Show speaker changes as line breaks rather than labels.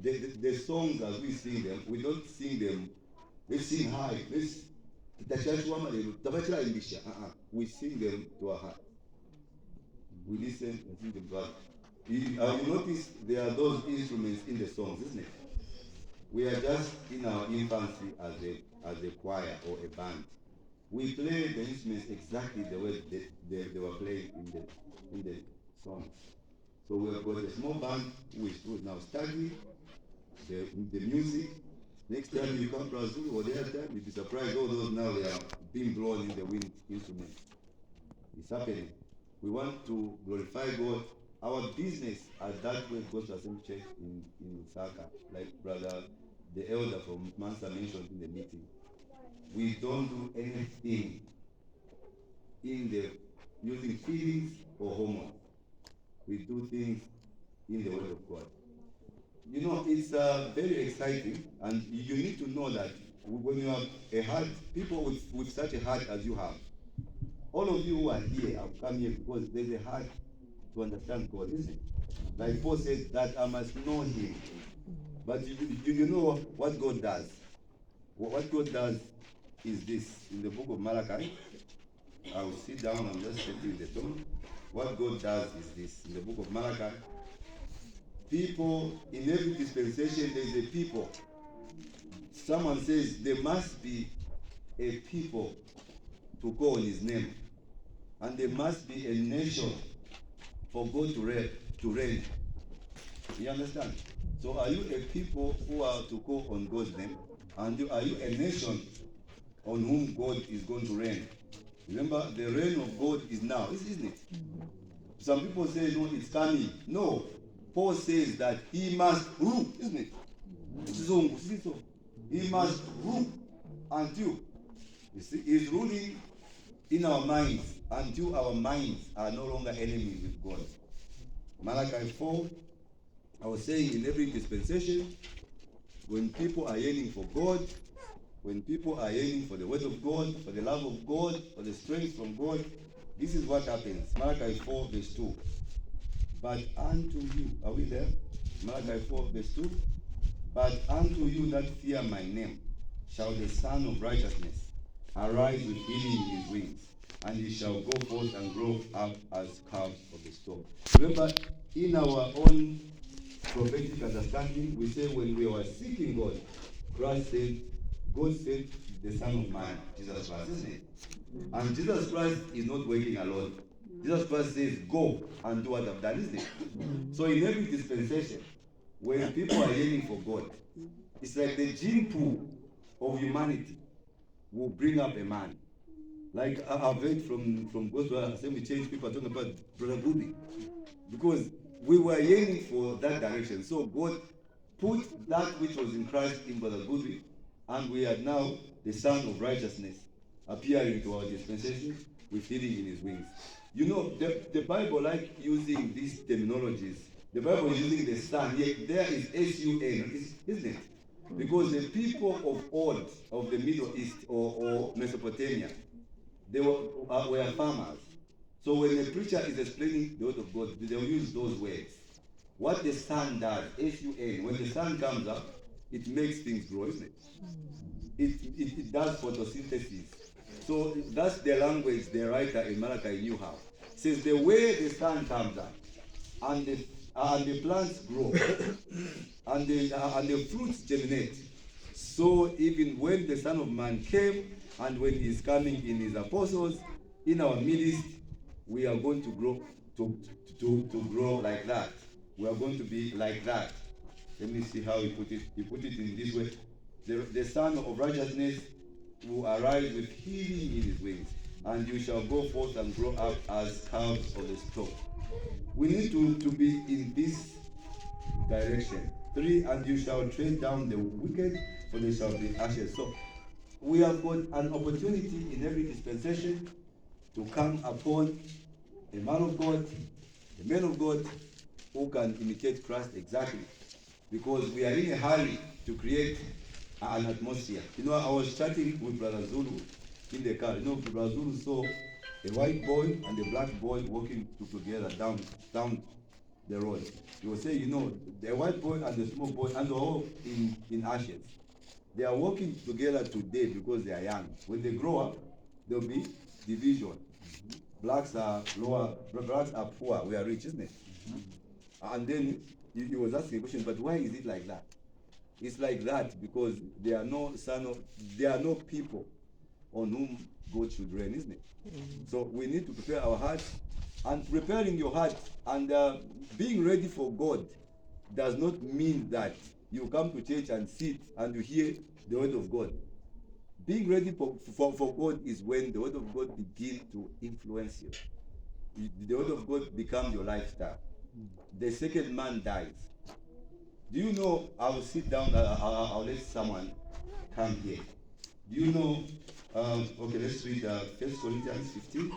the songs as we sing them, we don't sing them, let's sing high, we sing them to our heart. We listen and sing them to our heart. You notice there are those instruments in the songs, isn't it? We are just in our infancy as a choir or a band. We play the instruments exactly the way they were played in the songs. So we have got a small band who is now studying the music. Next time you come to Brazil or the other time, you'll be surprised all those now they are being blown in the wind instruments. It's happening. We want to glorify God. Our business at that way goes to Assembly Church in Saka, like Brother the elder from Mansa mentioned in the meeting. We don't do anything in the using feelings or hormones. We do things in the Word of God. You know, it's very exciting, and you need to know that when you have a heart, people with such a heart as you have, all of you who are here have come here because there's a heart to understand God, isn't it? Like Paul said, that I must know Him. But you know what God does. What God does is this. In the book of Malachi, I will sit down and just setting the tone. What God does is this. In the book of Malachi, people, in every dispensation, there is a people. Someone says there must be a people to call on His name. And there must be a nation for God to reign. You understand? So are you a people who are to call on God's name? And are you a nation on whom God is going to reign? Remember, the reign of God is now, isn't it? Some people say, no, it's coming. No. Paul says that He must rule, isn't it? He must rule until, you see, He's ruling in our minds until our minds are no longer enemies with God. Malachi 4, I was saying in every dispensation, when people are yearning for God, when people are yearning for the word of God, for the love of God, for the strength from God, this is what happens. Malachi 4 verse 2. But unto you, are we there? Malachi 4 verse 2. But unto you that fear my name shall the Son of Righteousness arise with healing in his wings, and he shall go forth and grow up as calves of the storm. Remember, in our own prophetic understanding, we say when we were seeking God, God sent the Son of Man, Jesus Christ, isn't it? And Jesus Christ is not working alone. Jesus Christ says, go and do what I've done, isn't it? So in every dispensation, when people are yearning for God, it's like the gene pool of humanity will bring up a man. Like I've heard from Gospel Assembly Church, people are talking about Brother Goody. Because we were yearning for that direction. So God put that which was in Christ in Brother Goody, and we are now the Son of Righteousness appearing to our dispensation with healing in his wings. You know, the Bible like using these terminologies. The Bible is using the Son, yet there is S-U-N, isn't it? Because the people of old, of the Middle East or Mesopotamia, they were farmers. So when a preacher is explaining the word of God, they'll use those words. What the sun does, S-U-N, when the sun comes up, it makes things grow, isn't it? It does photosynthesis. So that's the language the writer in Malachi knew how. It says the way the sun comes up, and the plants grow, and the fruits germinate. So even when the Son of Man came, and when he's coming in his apostles, in our midst, we are going to grow to grow like that. We are going to be like that. Let me see how he put it. He put it in this way. The Son of Righteousness will arise with healing in his wings, and you shall go forth and grow up as calves of the stork. We need to be in this direction. 3, and you shall tread down the wicked, for they shall be ashes. So we have got an opportunity in every dispensation to come upon a man of God, a man of God who can imitate Christ exactly. Because we are in a hurry to create an atmosphere. You know, I was chatting with Brother Zulu in the car. You know, Brother Zulu saw a white boy and a black boy walking together down the road. He was saying, the white boy and the small boy, and they're all in ashes. They are working together today because they are young. When they grow up, there'll be division. Blacks are lower, blacks are poor, we are rich, isn't it? And then he was asking a question, but why is it like that? It's like that because there are no people on whom God should reign, isn't it? So we need to prepare our hearts, and preparing your heart and being ready for God does not mean that you come to church and sit and you hear the word of God. Being ready for God is when the word of God begins to influence you. The word of God becomes your lifestyle. The second man dies. Do you know, I will sit down, I'll let someone come here. Do you know, okay, let's read 1 Corinthians 15.